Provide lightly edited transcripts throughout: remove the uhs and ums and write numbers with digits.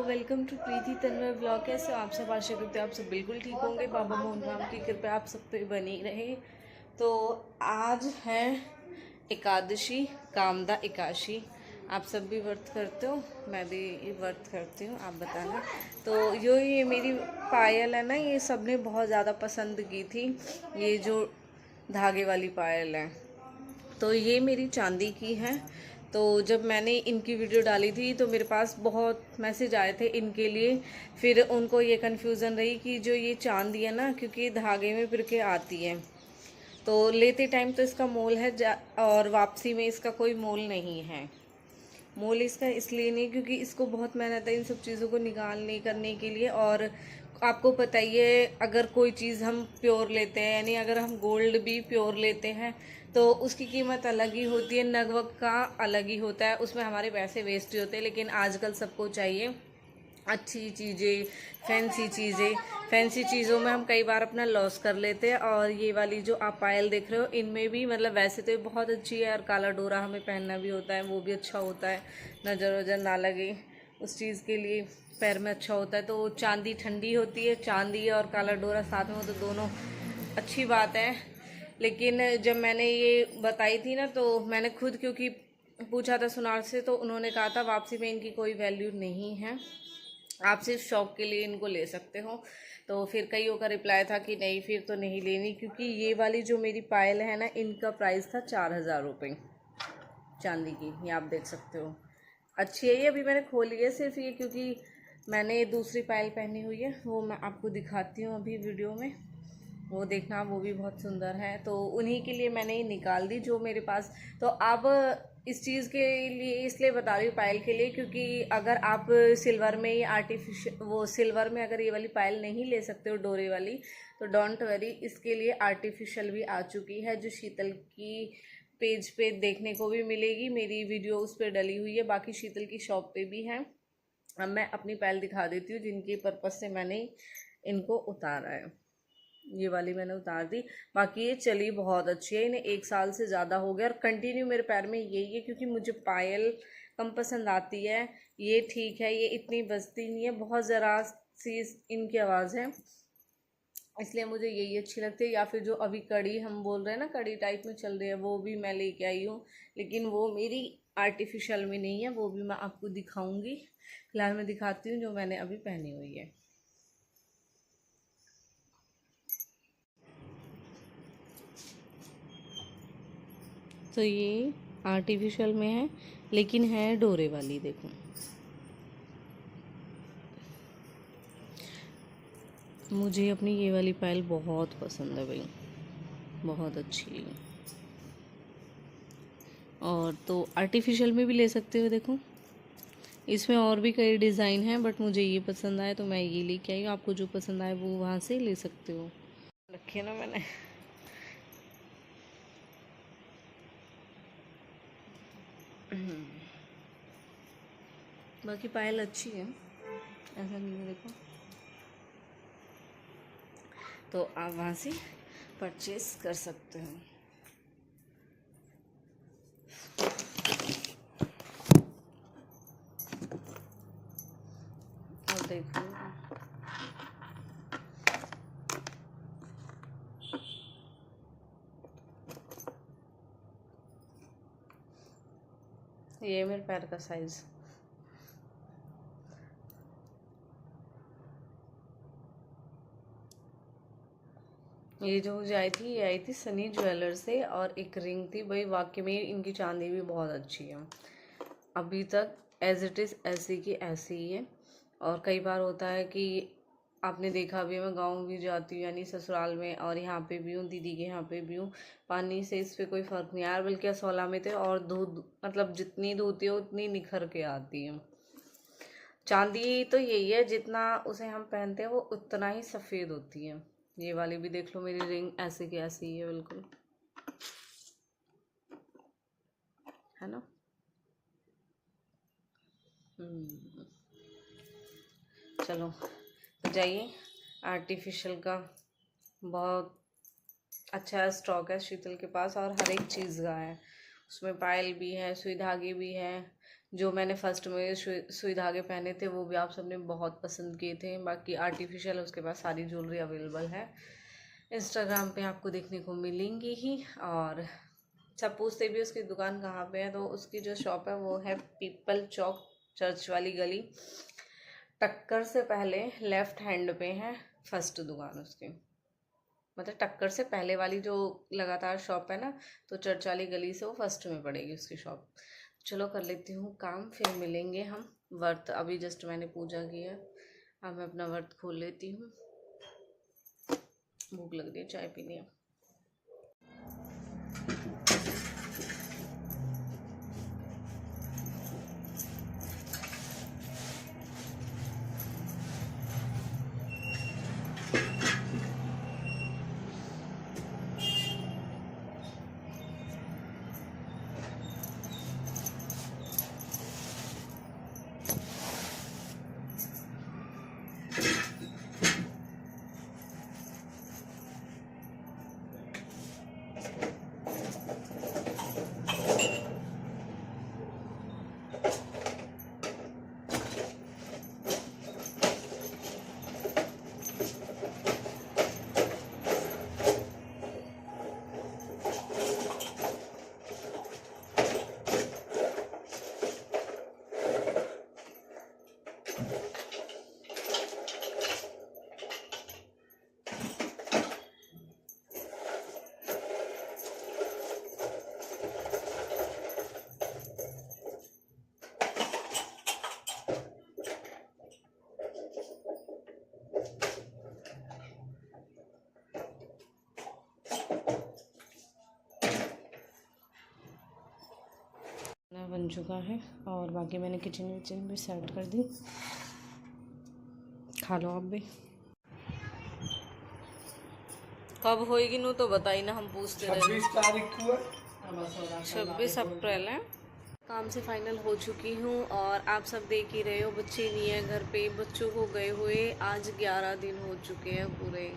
Welcome to Preeti Tanmay blog. कैसे हो आप सब? आशा करते हैं आप सब बिल्कुल ठीक होंगे। बाबा मोहन राम की कृपा आप सब पे बनी रहे। तो आज है एकादशी, कामदा एकादशी। आप सब भी व्रत करते हो? मैं भी व्रत करती हूँ, आप बताना। तो ये मेरी पायल है ना, ये सबने बहुत ज़्यादा पसंद की थी। ये जो धागे वाली पायल है, तो ये मेरी चांदी की है। तो जब मैंने इनकी वीडियो डाली थी तो मेरे पास बहुत मैसेज आए थे इनके लिए। फिर उनको ये कन्फ्यूज़न रही कि जो ये चांदी है ना, क्योंकि धागे में फिर के आती है, तो लेते टाइम तो इसका मोल है और वापसी में इसका कोई मोल नहीं है। मोल इसका इसलिए नहीं क्योंकि इसको बहुत मेहनत है इन सब चीज़ों को निकालने करने के लिए। और आपको पता ही है, अगर कोई चीज़ हम प्योर लेते हैं, यानी अगर हम गोल्ड भी प्योर लेते हैं तो उसकी कीमत अलग ही होती है, नग वग का अलग ही होता है, उसमें हमारे पैसे वेस्ट ही होते हैं। लेकिन आजकल सबको चाहिए अच्छी चीज़ें, फैंसी चीज़ें। फैंसी चीज़ों में हम कई बार अपना लॉस कर लेते हैं। और ये वाली जो आप पायल देख रहे हो, इनमें भी मतलब वैसे तो ये बहुत अच्छी है, और काला डोरा हमें पहनना भी होता है, वो भी अच्छा होता है, नज़र वजर ना लगे उस चीज़ के लिए, पैर में अच्छा होता है। तो चांदी ठंडी होती है, चांदी और काला डोरा साथ में हो तो दोनों अच्छी बात है। लेकिन जब मैंने ये बताई थी ना, तो मैंने खुद क्योंकि पूछा था सुनार से, तो उन्होंने कहा था वापसी में इनकी कोई वैल्यू नहीं है, आप सिर्फ शौक के लिए इनको ले सकते हो। तो फिर कईयों का रिप्लाई था कि नहीं, फिर तो नहीं लेनी, क्योंकि ये वाली जो मेरी पायल है ना, इनका प्राइस था 4000 रुपये चांदी की। ये आप देख सकते हो, अच्छी है ये। अभी मैंने खोली है सिर्फ ये, क्योंकि मैंने दूसरी पायल पहनी हुई है, वो मैं आपको दिखाती हूँ अभी वीडियो में, वो देखना, वो भी बहुत सुंदर है। तो उन्हीं के लिए मैंने ये निकाल दी जो मेरे पास। तो अब इस चीज़ के लिए इसलिए बता रही हूँ, पायल के लिए, क्योंकि अगर आप सिल्वर में, ये आर्टिफिशियल, वो सिल्वर में अगर ये वाली पायल नहीं ले सकते हो डोरे वाली, तो डोंट वरी, इसके लिए आर्टिफिशियल भी आ चुकी है, जो शीतल की पेज पे देखने को भी मिलेगी। मेरी वीडियो उस पर डली हुई है, बाकी शीतल की शॉप पे भी है। अब मैं अपनी पायल दिखा देती हूँ जिनके पर्पज़ से मैंने इनको उतारा है। ये वाली मैंने उतार दी। बाकी ये चली बहुत अच्छी है, इन्हें 1 साल से ज़्यादा हो गया, और कंटिन्यू मेरे पैर में यही है, क्योंकि मुझे पायल कम पसंद आती है। ये ठीक है, ये इतनी बजती नहीं है, बहुत ज़रा सी इनकी आवाज़ है, इसलिए मुझे यही अच्छी लगती है। या फिर जो अभी कड़ी हम बोल रहे हैं ना, कड़ी टाइप में चल रही है, वो भी मैं लेके आई हूँ, लेकिन वो मेरी आर्टिफिशियल में नहीं है, वो भी मैं आपको दिखाऊंगी। फिलहाल मैं दिखाती हूँ जो मैंने अभी पहनी हुई है। तो ये आर्टिफिशियल में है, लेकिन है डोरे वाली, देखो। मुझे अपनी ये वाली पायल बहुत पसंद है भाई, बहुत अच्छी है। और तो आर्टिफिशियल में भी ले सकते हो, देखो इसमें और भी कई डिज़ाइन हैं, बट मुझे ये पसंद आए तो मैं ये लेके आई हूँ। आपको जो पसंद आए वो वहाँ से ले सकते हो। रखे ना मैंने। बाकी पायल अच्छी है, ऐसा नहीं है, देखो। तो आप वहाँ से परचेस कर सकते हो। और देखो, ये मेरे पैर का साइज़। ये जो मुझे आई थी, ये आई थी सनी ज्वेलर से, और एक रिंग थी भाई, वाकई में इनकी चांदी भी बहुत अच्छी है। अभी तक एज इट इज़ ऐसी की ऐसी ही है। और कई बार होता है कि आपने देखा भी, मैं गाँव भी जाती हूँ, यानी ससुराल में, और यहाँ पे भी हूँ, दीदी के यहाँ पे भी हूँ, पानी से इस पर कोई फ़र्क नहीं आया, बल्कि असोला में थे, और धो मतलब जितनी धोती है उतनी निखर के आती है। चांदी तो यही है, जितना उसे हम पहनते हैं वो उतना ही सफ़ेद होती है। ये वाली भी देख लो, मेरी रिंग ऐसे की ऐसी ही है बिल्कुल, है ना। चलो, तो जाइए, आर्टिफिशियल का बहुत अच्छा स्टॉक है शीतल के पास, और हर एक चीज़ का है। उसमें पायल भी है, सुई धागे भी है, जो मैंने फर्स्ट में सुई धागे पहने थे वो भी आप सबने बहुत पसंद किए थे। बाकी आर्टिफिशियल उसके पास सारी ज्वेलरी अवेलेबल है, इंस्टाग्राम पे आपको देखने को मिलेंगी ही। और सब पूछते भी उसकी दुकान कहाँ पे है, तो उसकी जो शॉप है वो है पीपल चौक, चर्च वाली गली, टक्कर से पहले लेफ्ट हैंड पे है फर्स्ट दुकान उसकी। मतलब टक्कर से पहले वाली जो लगातार शॉप है ना, तो चर्च वाली गली से वो फर्स्ट में पड़ेगी उसकी शॉप। चलो कर लेती हूँ काम, फिर मिलेंगे हम। व्रत अभी जस्ट मैंने पूजा की है, अब मैं अपना व्रत खोल लेती हूँ। भूख लग रही है, चाय पीनी है। बन चुका है और बाकी मैंने किचन विचन भी सेट कर दी। खा लो आप भी। कब होएगी नू तो बताई ना, हम पूछते रहे। 26 तारीख को 26 अप्रैल है। काम से फाइनल हो चुकी हूँ और आप सब देख ही रहे हो, बच्चे नहीं है घर पे। बच्चों को गए हुए आज 11 दिन हो चुके हैं पूरे,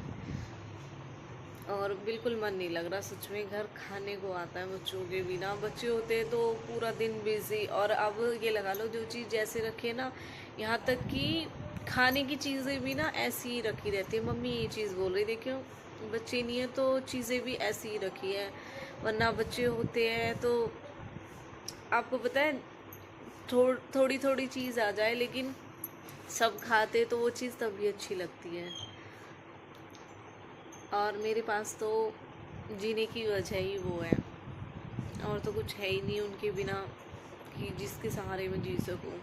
और बिल्कुल मन नहीं लग रहा सच में। घर खाने को आता है बच्चों के बिना। बच्चे होते हैं तो पूरा दिन बिजी, और अब ये लगा लो जो चीज़ जैसे रखे ना, यहाँ तक कि खाने की चीज़ें भी ना ऐसी ही रखी रहती है। मम्मी ये चीज़ बोल रही, देखियो बच्चे नहीं है तो चीज़ें भी ऐसी ही रखी है, वरना बच्चे होते हैं तो आपको पता है थोड़ी थोड़ी चीज़ आ जाए लेकिन सब खाते तो वो चीज़ तभी अच्छी लगती है। और मेरे पास तो जीने की वजह ही वो है, और तो कुछ है ही नहीं उनके बिना कि जिसके सहारे मैं जी सकूं।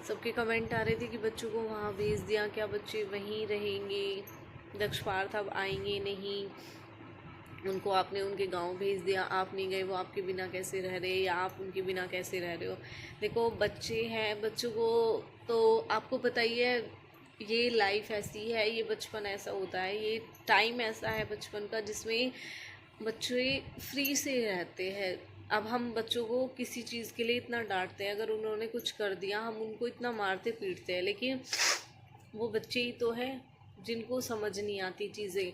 सबके कमेंट आ रहे थे कि बच्चों को वहाँ भेज दिया क्या, बच्चे वहीं रहेंगे, दक्ष पार्थ अब आएंगे नहीं, उनको आपने उनके गांव भेज दिया, आप नहीं गए, वो आपके बिना कैसे रह रहे, या आप उनके बिना कैसे रह रहे हो। देखो बच्चे हैं, बच्चों को तो आपको पता ही है, ये लाइफ ऐसी है, ये बचपन ऐसा होता है, ये टाइम ऐसा है बचपन का जिसमें बच्चे फ्री से रहते हैं। अब हम बच्चों को किसी चीज़ के लिए इतना डांटते हैं, अगर उन्होंने कुछ कर दिया हम उनको इतना मारते पीटते हैं, लेकिन वो बच्चे ही तो हैं जिनको समझ नहीं आती चीज़ें,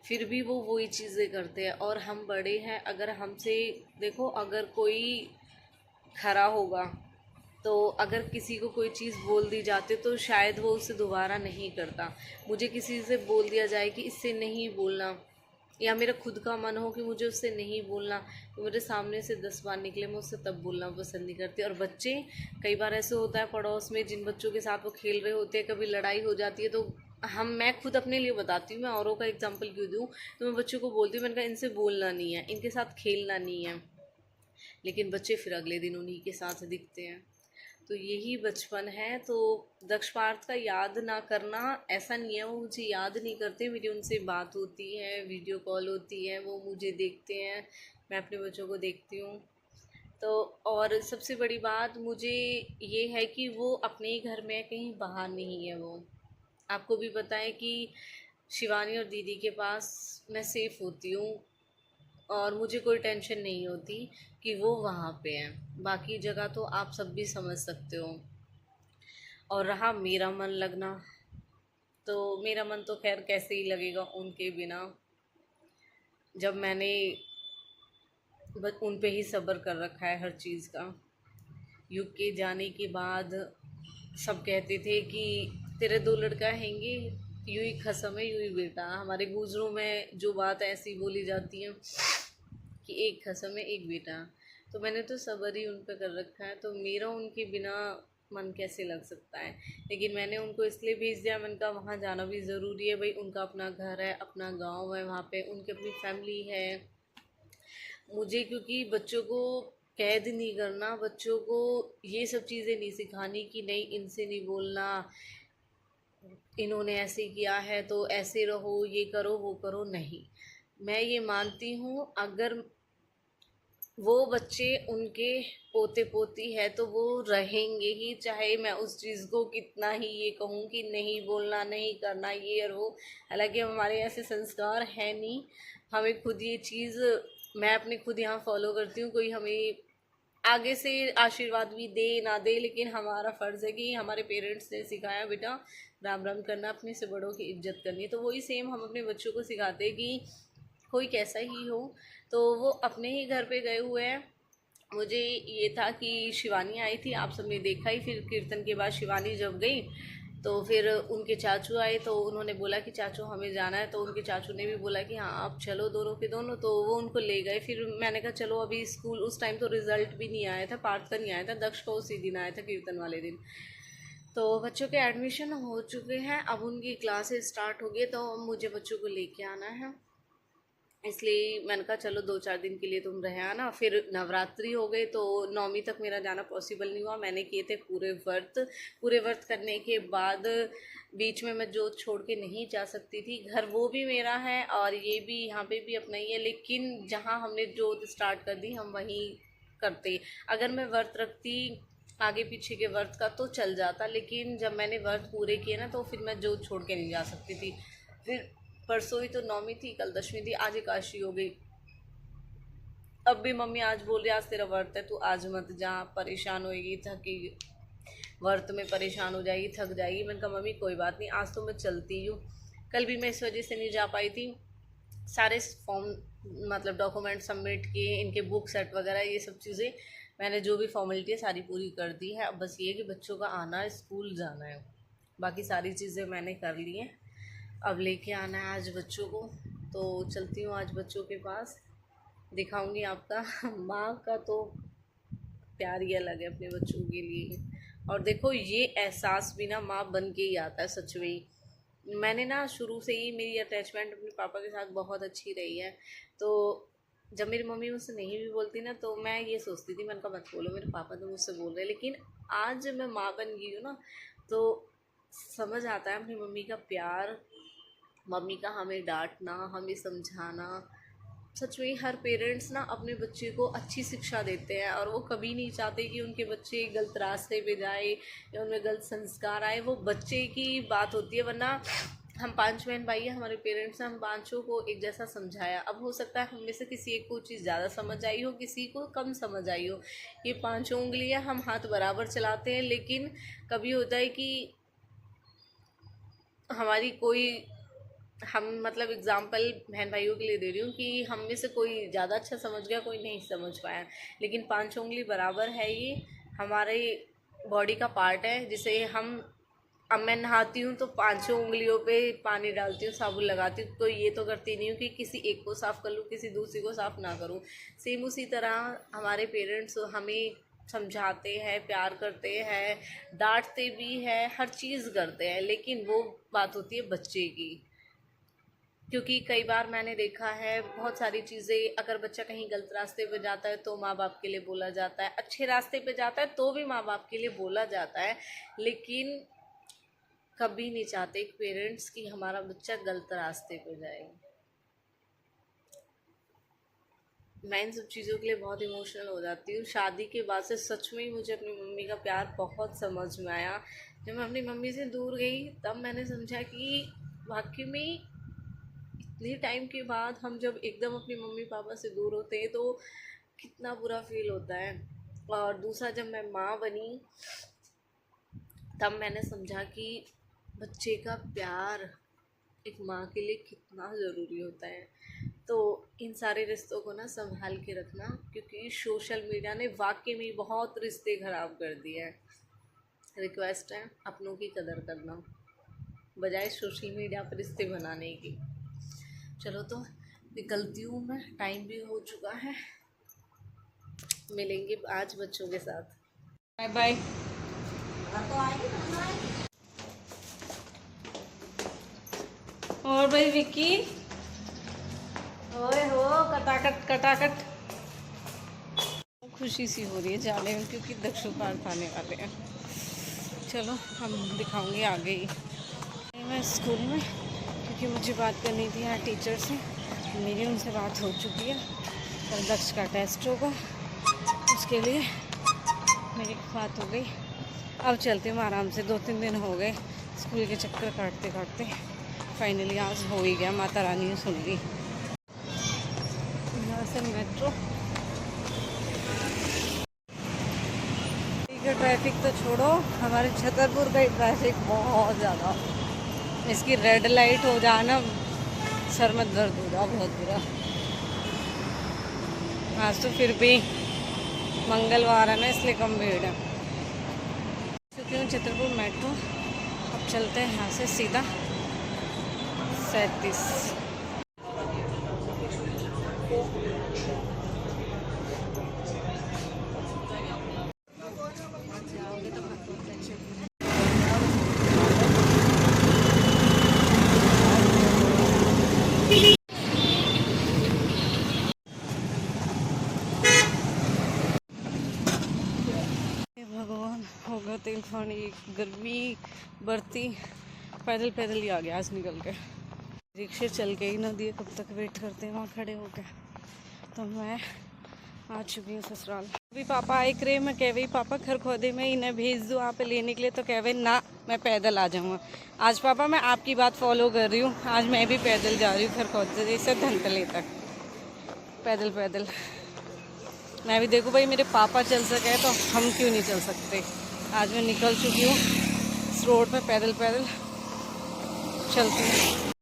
फिर भी वो वही चीज़ें करते हैं। और हम बड़े हैं, अगर हमसे देखो अगर कोई खरा होगा तो अगर किसी को कोई चीज़ बोल दी जाती तो शायद वो उसे दोबारा नहीं करता। मुझे किसी से बोल दिया जाए कि इससे नहीं बोलना, या मेरा खुद का मन हो कि मुझे उससे नहीं बोलना, तो मेरे सामने से 10 बार निकले मैं उससे तब बोलना पसंद नहीं करती। और बच्चे, कई बार ऐसे होता है पड़ोस में जिन बच्चों के साथ वो खेल रहे होते हैं, कभी लड़ाई हो जाती है तो मैं खुद अपने लिए बताती हूँ, मैं औरों का एग्जाम्पल क्यों दूँ, तो मैं बच्चों को बोलती हूँ, मैंने कहा इनसे बोलना नहीं है, इनके साथ खेलना नहीं है, लेकिन बच्चे फिर अगले दिन उन्हीं के साथ दिखते हैं। तो यही बचपन है। तो दक्ष पार्थ का याद ना करना ऐसा नहीं है, वो मुझे याद नहीं करते, मेरी उनसे बात होती है, वीडियो कॉल होती है, वो मुझे देखते हैं, मैं अपने बच्चों को देखती हूँ। तो और सबसे बड़ी बात मुझे ये है कि वो अपने ही घर में है, कहीं बाहर नहीं है वो। आपको भी पता है कि शिवानी और दीदी के पास मैं सेफ़ होती हूँ, और मुझे कोई टेंशन नहीं होती कि वो वहाँ पे हैं। बाकी जगह तो आप सब भी समझ सकते हो। और रहा मेरा मन लगना, तो मेरा मन तो खैर कैसे ही लगेगा उनके बिना, जब मैंने बस उन पे ही सब्र कर रखा है हर चीज़ का। यूके जाने के बाद सब कहते थे कि तेरे 2 लड़का हैंगे, यूं ही खसम है यूं ही बेटा। हमारे गुजरों में जो बात ऐसी बोली जाती है कि एक खसम है एक बेटा। तो मैंने तो सब्र ही उन पर कर रखा है, तो मेरा उनके बिना मन कैसे लग सकता है। लेकिन मैंने उनको इसलिए भेज दिया, मैंने कहा वहाँ जाना भी ज़रूरी है भाई, उनका अपना घर है, अपना गांव है, वहाँ पे उनकी अपनी फैमिली है। मुझे क्योंकि बच्चों को कैद नहीं करना, बच्चों को ये सब चीज़ें नहीं सिखानी कि नहीं इनसे नहीं बोलना, इन्होंने ऐसे किया है तो ऐसे रहो, ये करो वो करो, नहीं। मैं ये मानती हूँ अगर वो बच्चे उनके पोते पोती है तो वो रहेंगे ही, चाहे मैं उस चीज़ को कितना ही ये कहूँ कि नहीं बोलना नहीं करना ये और वो। हालांकि हमारे ऐसे संस्कार हैं नहीं, हमें खुद ये चीज़, मैं अपने खुद यहाँ फॉलो करती हूँ। कोई हमें आगे से आशीर्वाद भी दे ना दे, लेकिन हमारा फ़र्ज़ है कि हमारे पेरेंट्स ने सिखाया बेटा राम राम करना, अपने से बड़ों की इज्जत करनी है, तो वही सेम हम अपने बच्चों को सिखाते हैं कि कोई कैसा ही हो। तो वो अपने ही घर पे गए हुए हैं। मुझे ये था कि शिवानी आई थी, आप सबने देखा ही, फिर कीर्तन के बाद शिवानी जब गई तो फिर उनके चाचू आए, तो उन्होंने बोला कि चाचू हमें जाना है, तो उनके चाचू ने भी बोला कि हाँ आप चलो दोनों के दोनों, तो वो उनको ले गए। फिर मैंने कहा चलो अभी स्कूल, उस टाइम तो रिज़ल्ट भी नहीं आया था, पार्थ का नहीं आया था, दक्ष का उसी दिन आया था कीर्तन वाले दिन। तो बच्चों के एडमिशन हो चुके हैं, अब उनकी क्लासेस स्टार्ट हो गई, तो मुझे बच्चों को लेके आना है, इसलिए मैंने कहा चलो 2-4 दिन के लिए तुम रहे आना। फिर नवरात्रि हो गए तो 9वीं तक मेरा जाना पॉसिबल नहीं हुआ, मैंने किए थे पूरे व्रत। पूरे व्रत करने के बाद बीच में मैं जोत छोड़ के नहीं जा सकती थी, घर वो भी मेरा है और ये भी यहाँ पे भी अपना ही है, लेकिन जहाँ हमने जोत स्टार्ट कर दी हम वहीं करते। अगर मैं व्रत रखती आगे पीछे के व्रत का तो चल जाता, लेकिन जब मैंने व्रत पूरे किए ना तो फिर मैं जोत छोड़ के नहीं जा सकती थी। फिर परसों ही तो 9वीं थी, कल 10वीं थी, आज एकादशी हो गई। अब भी मम्मी आज बोल रही आज तेरा व्रत है, तू आज मत जा, परेशान होएगी, थकी, व्रत में परेशान हो जाएगी, थक जाएगी। मैंने कहा मम्मी कोई बात नहीं, आज तो मैं चलती हूँ। कल भी मैं इस वजह से नहीं जा पाई थी, सारे फॉर्म मतलब डॉक्यूमेंट सबमिट किए, इनके बुक सेट वगैरह ये सब चीज़ें मैंने जो भी फॉर्मेलिटी है सारी पूरी कर दी है। अब बस ये कि बच्चों का आना है, स्कूल जाना है, बाकी सारी चीज़ें मैंने कर ली हैं। अब लेके आना है आज बच्चों को, तो चलती हूँ आज बच्चों के पास, दिखाऊंगी आपका माँ का तो प्यार ही अलग है अपने बच्चों के लिए। और देखो ये एहसास भी ना माँ बन के ही आता है सच में ही। मैंने ना शुरू से ही मेरी अटैचमेंट अपने पापा के साथ बहुत अच्छी रही है, तो जब मेरी मम्मी मुझसे नहीं भी बोलती ना तो मैं ये सोचती थी, मैंने कहा मत बोलो मेरे पापा तो मुझसे बोल रहे हैं। लेकिन आज जब मैं माँ बन गई हूँ ना तो समझ आता है अपनी मम्मी का प्यार, मम्मी का हमें डांटना, हमें समझाना। सच में हर पेरेंट्स ना अपने बच्चे को अच्छी शिक्षा देते हैं और वो कभी नहीं चाहते कि उनके बच्चे गलत रास्ते पे जाए या उनमें गलत संस्कार आए, वो बच्चे की बात होती है। वरना हम 5 बहन भाई हैं, हमारे पेरेंट्स ने हम पांचों को एक जैसा समझाया। अब हो सकता है हम में से किसी एक को चीज़ ज़्यादा समझ आई हो, किसी को कम समझ आई हो। ये 5 उंगलियां हम हाथ बराबर चलाते हैं, लेकिन कभी होता है कि हमारी कोई, हम मतलब एग्ज़ाम्पल बहन भाइयों के लिए दे रही हूँ कि हम में से कोई ज़्यादा अच्छा समझ गया, कोई नहीं समझ पाया, लेकिन 5 उंगली बराबर है। ये हमारे बॉडी का पार्ट है जिसे हम, अब मैं नहाती हूँ तो 5 उंगलियों पे पानी डालती हूँ, साबुन लगाती हूँ, तो ये तो करती नहीं हूँ कि किसी एक को साफ़ कर लूँ किसी दूसरी को साफ़ ना करूँ। सेम उसी तरह हमारे पेरेंट्स हमें समझाते हैं, प्यार करते हैं, डांटते भी हैं, हर चीज़ करते हैं, लेकिन वो बात होती है बच्चे की। क्योंकि कई बार मैंने देखा है बहुत सारी चीज़ें, अगर बच्चा कहीं गलत रास्ते पे जाता है तो माँ बाप के लिए बोला जाता है, अच्छे रास्ते पे जाता है तो भी माँ बाप के लिए बोला जाता है, लेकिन कभी नहीं चाहते पेरेंट्स कि हमारा बच्चा गलत रास्ते पे जाए। मैं इन सब चीज़ों के लिए बहुत इमोशनल हो जाती हूँ। शादी के बाद से सच में ही मुझे अपनी मम्मी का प्यार बहुत समझ में आया। जब मैं अपनी मम्मी से दूर गई तब मैंने समझा कि वाकई में इतने टाइम के बाद हम जब एकदम अपने मम्मी पापा से दूर होते हैं तो कितना बुरा फील होता है। और दूसरा जब मैं माँ बनी तब मैंने समझा कि बच्चे का प्यार एक माँ के लिए कितना ज़रूरी होता है। तो इन सारे रिश्तों को ना संभाल के रखना, क्योंकि सोशल मीडिया ने वाकई में बहुत रिश्ते ख़राब कर दिए हैं। रिक्वेस्ट है अपनों की कदर करना बजाय सोशल मीडिया पर रिश्ते बनाने की। चलो तो निकलती हूँ मैं, टाइम भी हो चुका है। मिलेंगे आज बच्चों के साथ। Bye bye. और भाई विक्की, ओए हो कटाकट कटाकट। खुशी सी हो रही है जाने में, क्योंकि दक्षु पार्क आने वाले हैं। चलो हम दिखाऊंगी आगे ही मैं स्कूल में, क्योंकि मुझे बात करनी थी यहाँ टीचर से। मेरी उनसे बात हो चुकी है, कल दक्ष का टेस्ट होगा, उसके लिए मेरी बात हो गई। अब चलते हूँ आराम से, 2-3 दिन हो गए स्कूल के चक्कर काटते काटते। फाइनली आज हो ही गया, माता रानी ने सुन ली। यहाँ से मेट्रो का ट्रैफिक तो छोड़ो, हमारे छतरपुर का ही ट्रैफिक बहुत ज़्यादा। इसकी रेड लाइट हो जाना सर में दर्द हो रहा बहुत बुरा। आज तो फिर भी मंगलवार है ना, इसलिए कम भीड़ है। क्योंकि हूँ छतरपुर मेट्रो। अब चलते हैं यहाँ से सीधा 37। भगवान, होगा तेल पानी, गर्मी बढ़ती, पैदल पैदल ही आ गया आज निकल के। रिक्शे चल के ही ना दिए, कब तक वेट करते हैं वहाँ खड़े होकर। तो मैं आ चुकी हूँ ससुराल। अभी पापा आए करे, मैं कह वही पापा घर खोदे में इन्हें भेज दूँ वहाँ पे लेने के लिए, तो कह वही ना मैं पैदल आ जाऊँगा। आज पापा मैं आपकी बात फॉलो कर रही हूँ, आज मैं भी पैदल जा रही हूँ घर खोदे से धनतले तक, पैदल पैदल। मैं भी देखूँ भाई मेरे पापा चल सके तो हम क्यों नहीं चल सकते। आज मैं निकल चुकी हूँ इस रोड पे, पैदल पैदल चलती हूँ।